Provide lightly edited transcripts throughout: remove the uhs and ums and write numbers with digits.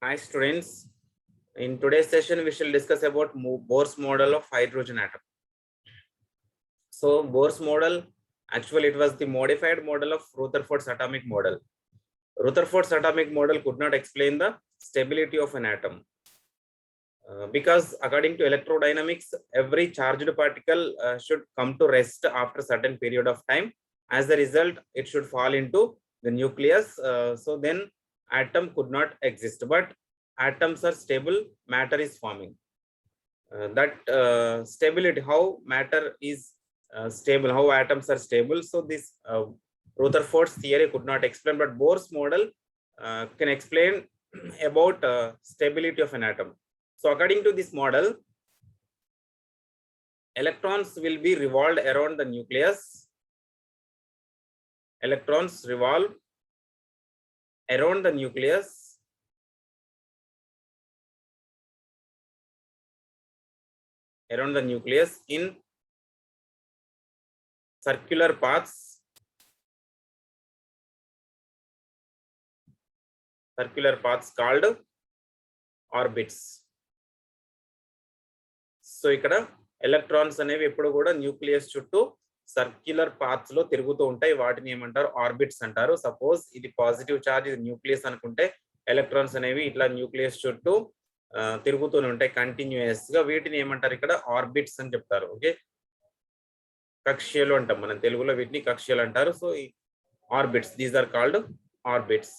Hi students, in today's session we shall discuss about Bohr's model of hydrogen atom. So Bohr's model, actually it was the modified model of Rutherford's atomic model. Rutherford's atomic model could not explain the stability of an atom. Because according to electrodynamics, every charged particle should come to rest after a certain period of time. As a result, it should fall into the nucleus. So then atom could not exist, but atoms are stable, matter is forming. That stability, how matter is stable, how atoms are stable. So this Rutherford's theory could not explain, but Bohr's model can explain about stability of an atom. So according to this model, electrons will be revolved around the nucleus. Electrons revolve around the nucleus in circular paths. Circular paths called orbits. So ఇక్కడ electrons అనేవి ఎప్పుడు కూడా nucleus చుట్టూ circular paths లో తిరుగుతూ ఉంటాయి. వాటిని ఏమంటారు? ఆర్బిట్స్ అంటారు. సపోజ్ ఇది పాజిటివ్ చార్జ్, ఇది న్యూక్లియస్ అనుకుంటే ఎలక్ట్రాన్స్ అనేవి ఇట్లా న్యూక్లియస్ చుట్టూ తిరుగుతూనే ఉంటాయి కంటిన్యూయస్ గా. వీటిని ఏమంటారు? ఇక్కడ ఆర్బిట్స్ అని చెప్తారు. ఓకే, కక్ష్యలు అంటాం మనం తెలుగులో, వీటిని కక్ష్యలు అంటారు. సో ఈ orbits, these are called orbits.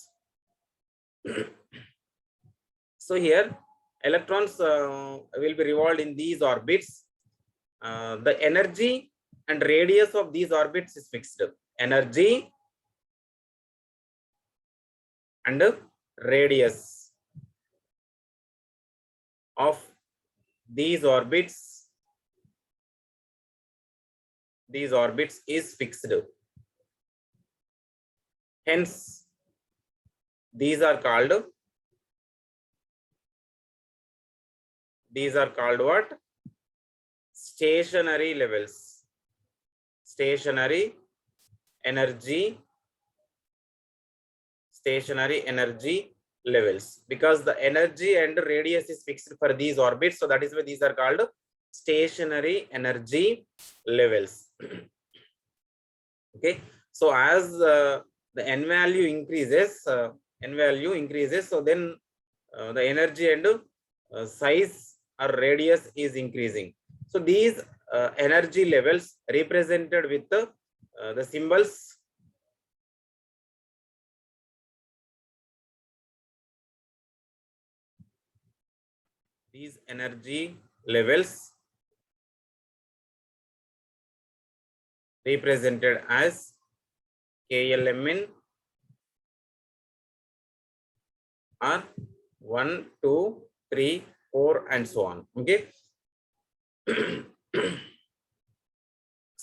So here electrons will be revolved in these orbits. The energy and radius of these orbits is fixed. Energy and radius of these orbits is fixed. Hence these are called what? Stationary levels. Stationary energy levels, because the energy and radius is fixed for these orbits, so that is why these are called stationary energy levels. Okay, so as the n value increases, so then the energy and size or radius is increasing. So these energy levels represented with the symbols represented as KLMN or 1, 2, 3, 4 and so on. Okay,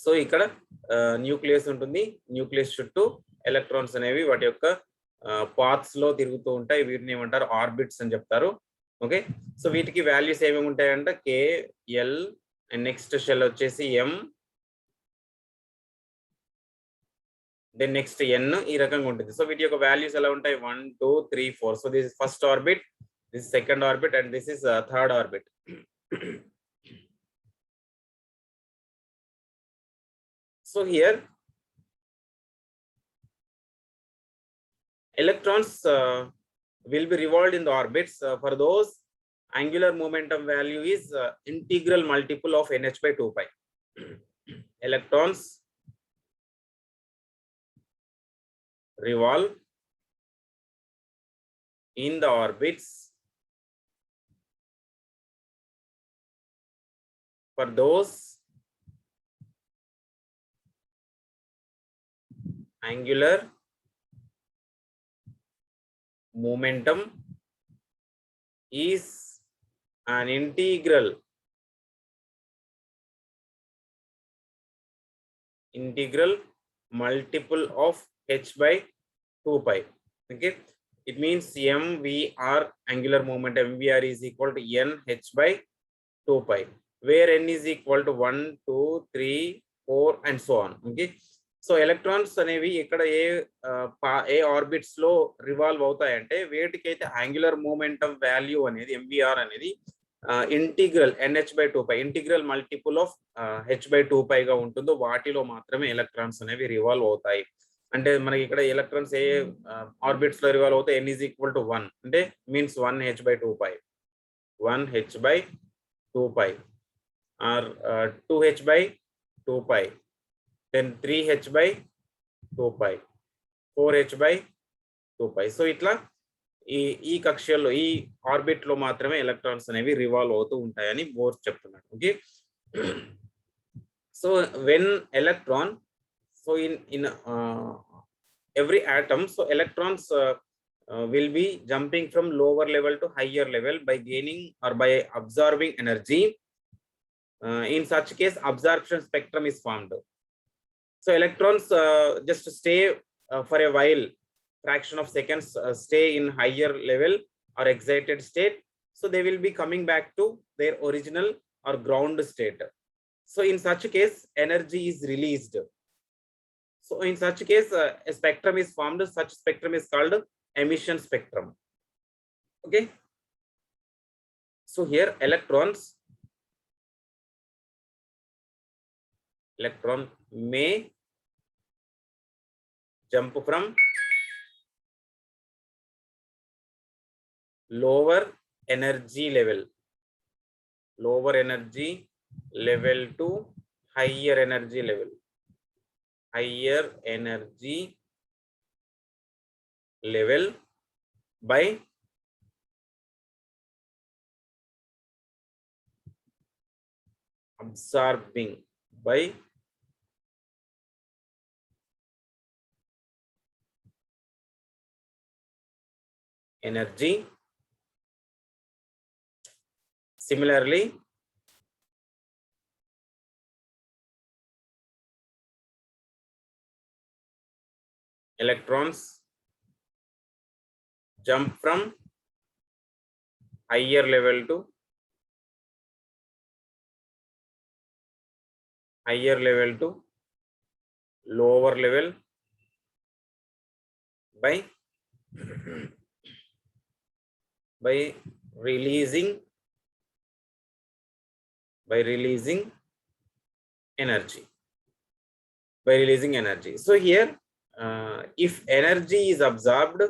so ఇక్కడ nucleus ఉంటుంది. Nucleus చుట్టూ electrons అనేవి వాటి యొక్క paths లో తిరుగుతూ ఉంటాయి. వీటిని ఏమంటారు? ఆర్బిట్స్ అని చెప్తారు. ఓకే, సో వీటికి వాల్యూస్ ఏమేమి ఉంటాయంటే కే, ఎల్ అండ్ నెక్స్ట్ షెల్ వచ్చేసి ఎం, దెన్ నెక్స్ట్ ఎన్, ఈ రకంగా ఉంటుంది. సో వీటి యొక్క వాల్యూస్ ఎలా ఉంటాయి? 1, 2, 3, 4. So this is first orbit, this is second orbit, and this is third orbit. So here electrons will be revolved in the orbits. For those, angular momentum value is integral multiple of nh by 2 pi. Electrons revolve in the orbits for those angular momentum is an integral multiple of h by 2 pi. Okay, it means mvr, angular momentum mvr is equal to n h by 2 pi, where n is equal to 1, 2, 3, 4 and so on. Okay, so electrons అనేవి ఇక్కడ ఏ orbits లో revolve అవుతాయంటే వేటికైతే angular momentum value అనేది MVR అనేది integral NH/2π integral multiple of H/2π గా ఉంటుందో వాటిలో మాత్రమే electrons అనేవి రివాల్వ్ అవుతాయి. అంటే మనకి ఇక్కడ ఎలక్ట్రాన్స్ ఏ ఆర్బిట్స్ లో రివాల్వ్ అవుతాయి n is equal to 1 అంటే means 1h/2π 1h/2π are 2h/2π then 3h/2π 4h/2π. So ఇట్లా ఈ కక్షల్లో ఈ ఆర్బిట్ లో మాత్రమే ఎలక్ట్రాన్స్ అనేవి రివాల్వ్ అవుతూ ఉంటాయని బోర్ చెప్తున్నాడు. Okay, so when electron so in every atom, so electrons will be jumping from lower level to higher level by gaining or by absorbing energy. In such case absorption spectrum is formed. So electrons just stay for a while, fraction of seconds, stay in higher level or excited state, so they will be coming back to their original or ground state. So in such case energy is released. So in such case a spectrum is formed. Such spectrum is called emission spectrum. Okay, so here electron may jump from lower energy level to higher energy level by absorbing by energy. Similarly electrons jump from higher level to lower level by releasing energy. So here if energy is absorbed,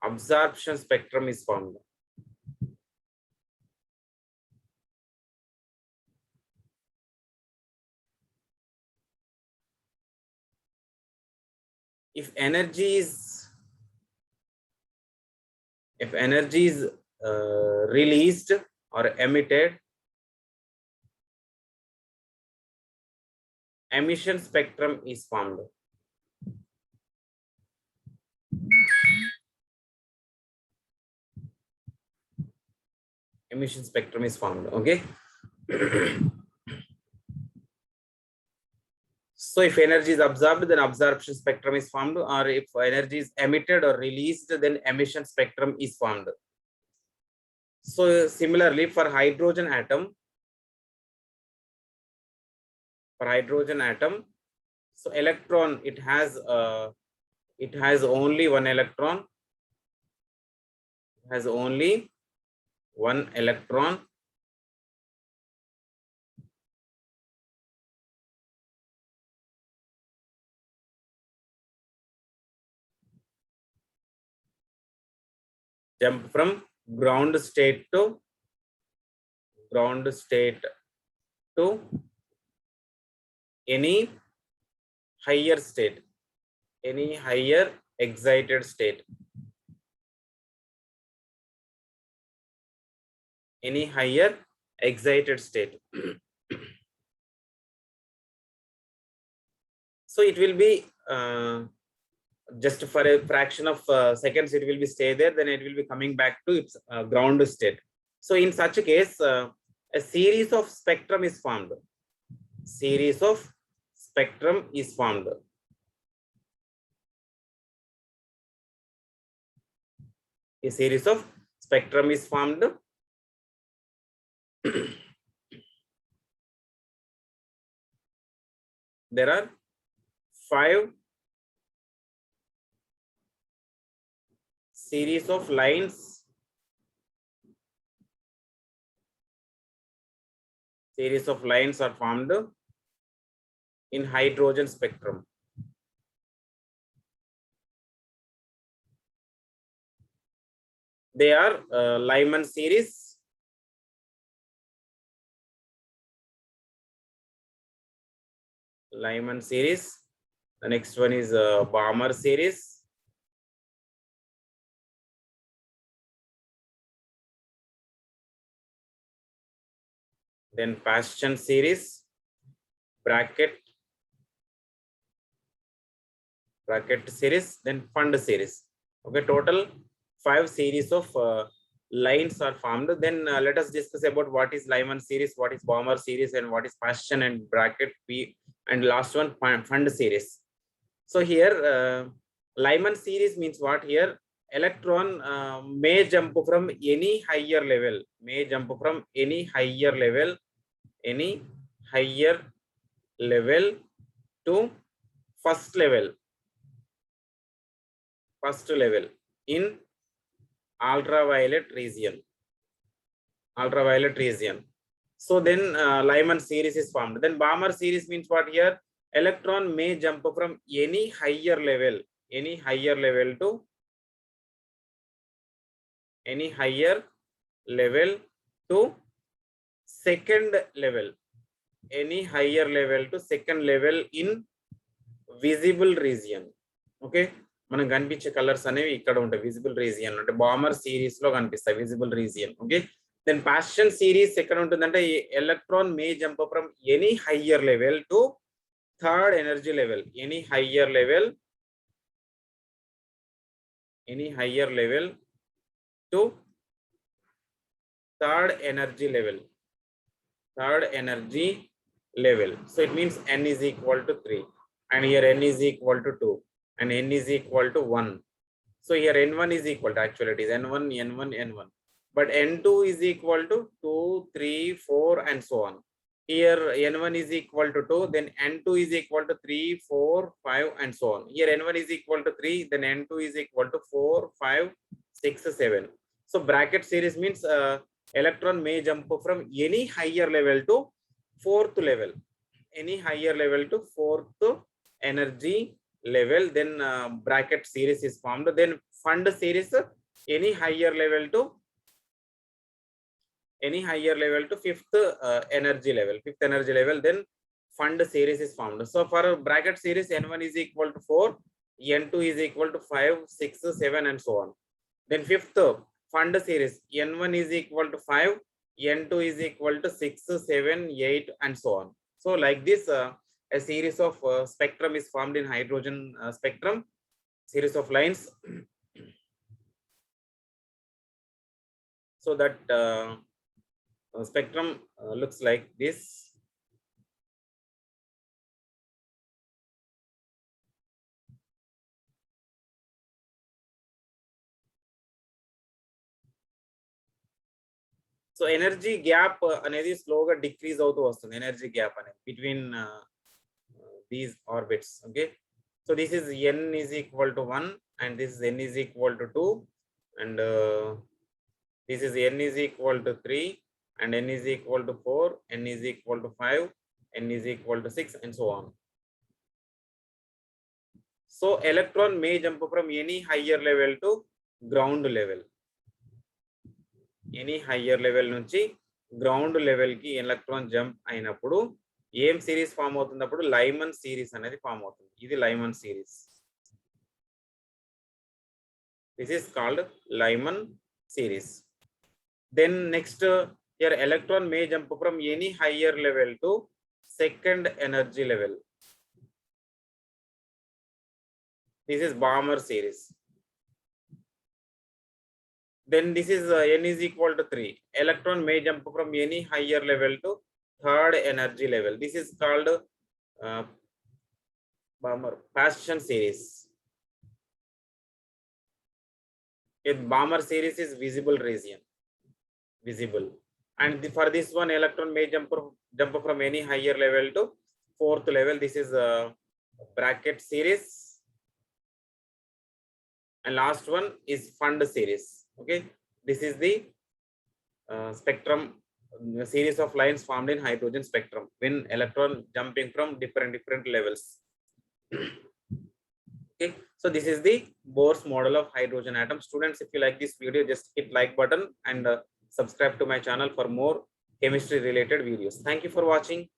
absorption spectrum is formed. If energy is released or emitted, emission spectrum is formed. Okay. So if energy is absorbed, then absorption spectrum is formed, or if energy is emitted or released, then emission spectrum is formed. So similarly for hydrogen atom, so electron, it has only one electron, jump from ground state to any higher state, any higher excited state, so it will be just for a fraction of seconds, it will be stay there, then it will be coming back to its ground state. So in such a case a series of spectrum is formed. A series of spectrum is formed. There are 5 series of lines. Series of lines are formed in hydrogen spectrum. They are Lyman series, The next one is Balmer series. Then Paschen series, bracket series, then Fund series. Okay, total 5 series of lines are formed. Then let us discuss about what is Lyman series, what is Balmer series, and what is Paschen and bracket P, and last one Fund series. So here Lyman series means what? Here electron may jump from any higher level, to first level in ultraviolet region. So then Lyman series is formed. Then Balmer series means what? Here electron may jump from any higher level to second level, second level in visible region. Okay, మనం కనిపించే colours అనేవి ఇక్కడ ఉంటాయి, visible region అంటే Balmer series లో కనిపిస్తాయి, visible region. Okay, then Paschen series ఎక్కడ ఉంటుందంటే electron may jump from any higher level to third energy level, any higher level to third energy level. So it means n is equal to 3, and here n is equal to 2, and n is equal to 1. So here n1 is equal to, actually it is n1, but n2 is equal to 2, 3, 4 and so on. Here n1 is equal to 2, then n2 is equal to 3, 4, 5 and so on. Here n1 is equal to 3, then n2 is equal to 4, 5, 6, 7. So bracket series means electron may jump from any higher level to fourth level, energy level. Then bracket series is formed. Then fund series, any higher level to fifth energy level, then fund series is formed. So for bracket series, n1 is equal to 4, n2 is equal to 5, 6, 7 and so on. Then fifth fund series, n1 is equal to 5, n2 is equal to 6, 7, 8 and so on. So like this a series of spectrum is formed in hydrogen spectrum, series of lines. So that spectrum looks like this. So energy gap అనేది స్లోగా decrease అవుతూ వస్తుంది, energy gap అనేది between these orbits. Okay, so this is n is equal to 1, and this is n is equal to 2, and this is n is equal to 3, and n is equal to 4, n is equal to 5, n is equal to 6 and so on. So electron may jump from any higher level to ground level, any higher level నుంచి ground level కి electron jump అయినప్పుడు ఏం series form అవుతుంది, అప్పుడు Lyman series అనేది form అవుతుంది. ఇది Lyman series, this is called Lyman series. Then next here electron may jump from any higher level to second energy level, this is Balmer series. Then this is n is equal to 3. Electron may jump from any higher level to third energy level. This is called Paschen series. A Balmer series is visible region, And for this one, electron may jump from any higher level to fourth level. This is a bracket series, and last one is fund series. Okay, this is the spectrum, series of lines formed in hydrogen spectrum when electron jumping from different levels. Okay, so this is the Bohr's model of hydrogen atom. Students, if you like this video, just hit like button and subscribe to my channel for more chemistry related videos. Thank you for watching.